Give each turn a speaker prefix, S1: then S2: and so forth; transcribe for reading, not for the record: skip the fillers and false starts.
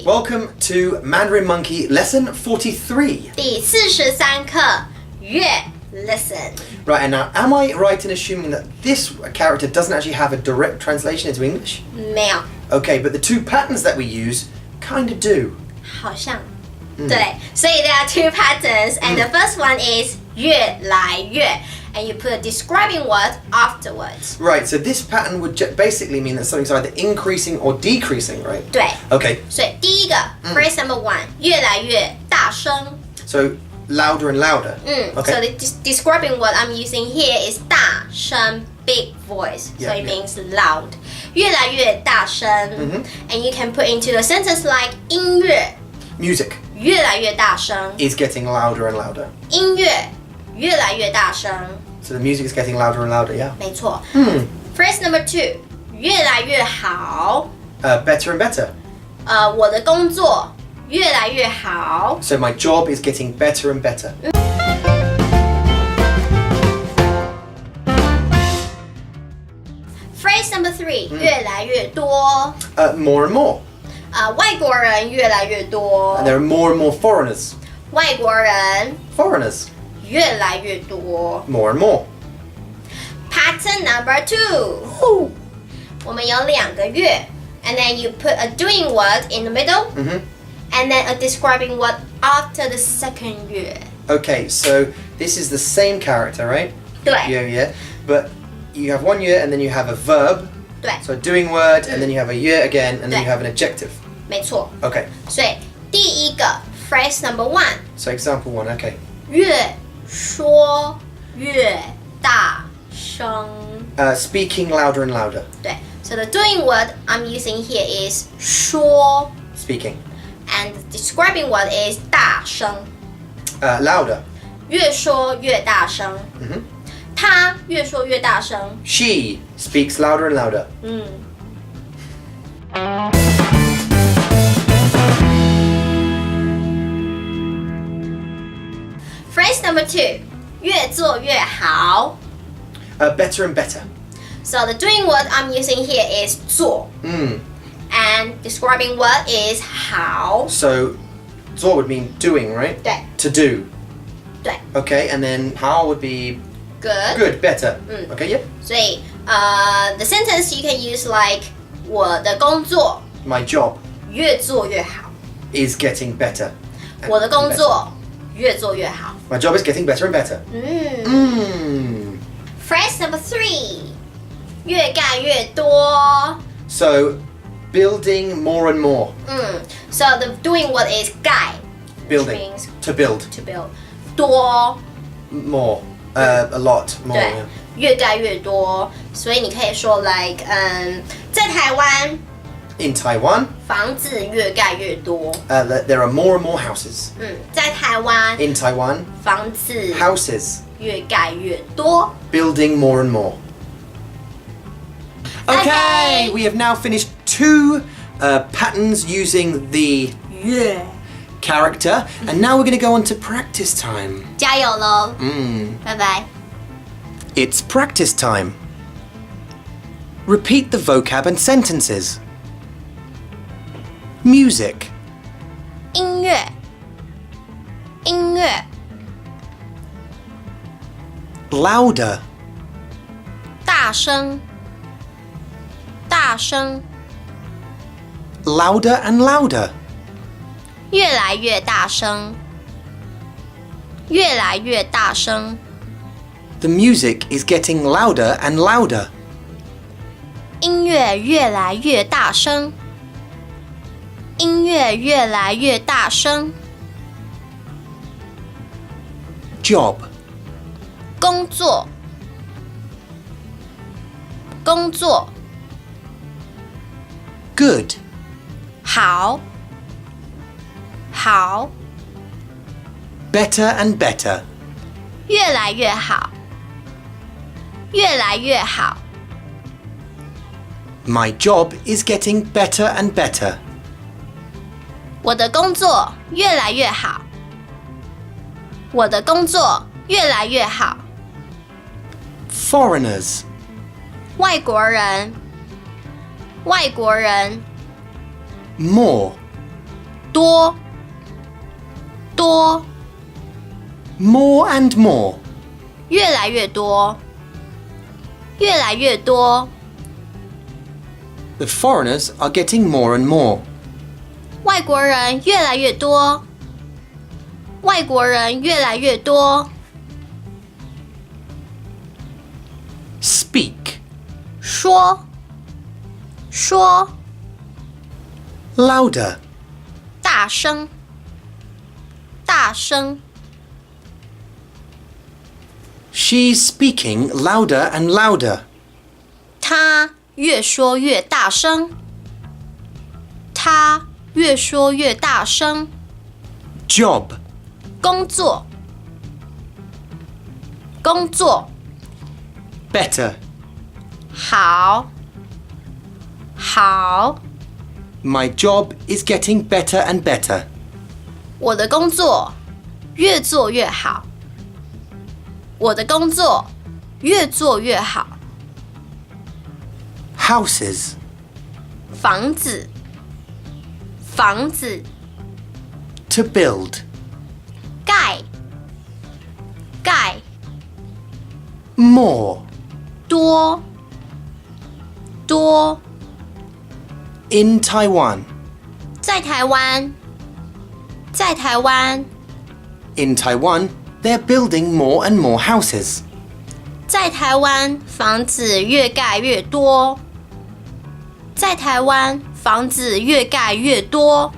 S1: Welcome to Mandarin Monkey Lesson 43.
S2: 第43课粤 Listen.
S1: Right, and now am I right in assuming that this character doesn't actually have a direct translation into English?
S2: 没有
S1: Okay, but the two patterns that we use kind of do.
S2: 好像对所以 there are two patterns and the first one is 越来越 and you put a describing word afterwards.
S1: Right, so this pattern would basically mean that something's either increasing or decreasing, right?
S2: 对
S1: Okay,
S2: 所以第一个 phrase number 1越来越大声
S1: so louder and louder.
S2: So
S1: Okay.
S2: the describing word I'm using here is 大声 big voice, so
S1: Yeah,
S2: it
S1: yeah.
S2: means loud. 越来越大声 and you can put into a sentence like 音乐
S1: Music
S2: 越来越大声
S1: is getting louder and louder.
S2: 音乐越来越大声
S1: So the music is getting louder and louder, yeah.
S2: 没错 Phrase number 2越来越好
S1: Better and better.
S2: 我的工作越来越好
S1: So my job is getting better and better.
S2: Phrase number 3越来越多
S1: More and more.
S2: 外国人越来越多
S1: And there are more and more foreigners.
S2: 外国人
S1: Foreigners.
S2: 越来越多
S1: More and more.
S2: Pattern number 2我们有2个月 and then you put a doing word in the middle and then a describing word after the second 月
S1: Okay, so this is the same character, right?
S2: 对
S1: Yeah. But you have one year and then you have a verb.
S2: 对
S1: So a doing word and then you have a year again and then you
S2: Yeah.
S1: have an adjective.
S2: 没错
S1: Okay,
S2: 所以第一个 phrase number 1
S1: so example 1, okay.
S2: 越说越大声
S1: Speaking louder and louder.
S2: 对 So the doing word I'm using here is 说
S1: Speaking.
S2: and the describing word is 大声
S1: Louder.
S2: 越说越大声他越说越大声
S1: She speaks louder and louder.
S2: Phrase number 2越做越好
S1: Better and better.
S2: So the doing word I'm using here is 做 and describing word is 好
S1: So, 做 would mean doing, right?
S2: 对
S1: To do.
S2: 对
S1: Okay, and then how would be
S2: Good
S1: good, better. Okay, yeah.
S2: 所以the sentence you can use like 我的工作
S1: My job
S2: 越做越好
S1: is getting better. and
S2: 我的工
S1: better.
S2: 作越做越好
S1: My job is getting better and better.
S2: Phrase number 3越干越多
S1: So, building more and more.
S2: So the doing word is 盖 which
S1: Building.
S2: means
S1: To build.
S2: to build 多
S1: More. A lot more.
S2: 对
S1: Yeah.
S2: 越盖越多所以你可以说 like 在台湾
S1: In Taiwan,
S2: 房子越盖越多
S1: there are more and more houses.
S2: 在台湾
S1: In Taiwan,
S2: 房子
S1: houses
S2: 越盖越多
S1: building more and more. Okay, we have now finished 2 patterns using the
S2: 越
S1: character, and now we're going to go on to practice time.
S2: 加油喽拜拜
S1: It's practice time. Repeat the vocab and sentences. Music,
S2: 音乐音乐
S1: louder,
S2: 大声大声
S1: louder and louder,
S2: 越来越大声越来越大声
S1: The music is getting louder and louder.
S2: 音乐越来越大声音乐越来越大声
S1: Job,
S2: 工作工作
S1: good,
S2: 好好
S1: better and better,
S2: 越来越好越来越好
S1: My job is getting better and better.
S2: 我的工作越来越好我的工作越来越好
S1: Foreigners,
S2: 外国人外国人
S1: more,
S2: 多多
S1: More and more.
S2: 越来越多越来越多
S1: The foreigners are getting more and more.
S2: 外国人越来越多外国人越来越多
S1: Speak.
S2: 说
S1: Louder.
S2: 大声
S1: She's speaking louder and louder.
S2: 他越说越大声他越说越大声
S1: Job.
S2: 工作
S1: Better.
S2: 好
S1: My job is getting better and better.
S2: 我的工作越做越好我的工作越做越好
S1: Houses.
S2: 房子
S1: To build.
S2: 盖
S1: More.
S2: 多
S1: In Taiwan.
S2: 在台湾
S1: In Taiwan, they're building more and more houses.
S2: 在台湾房子越盖越多在台湾房子越盖越多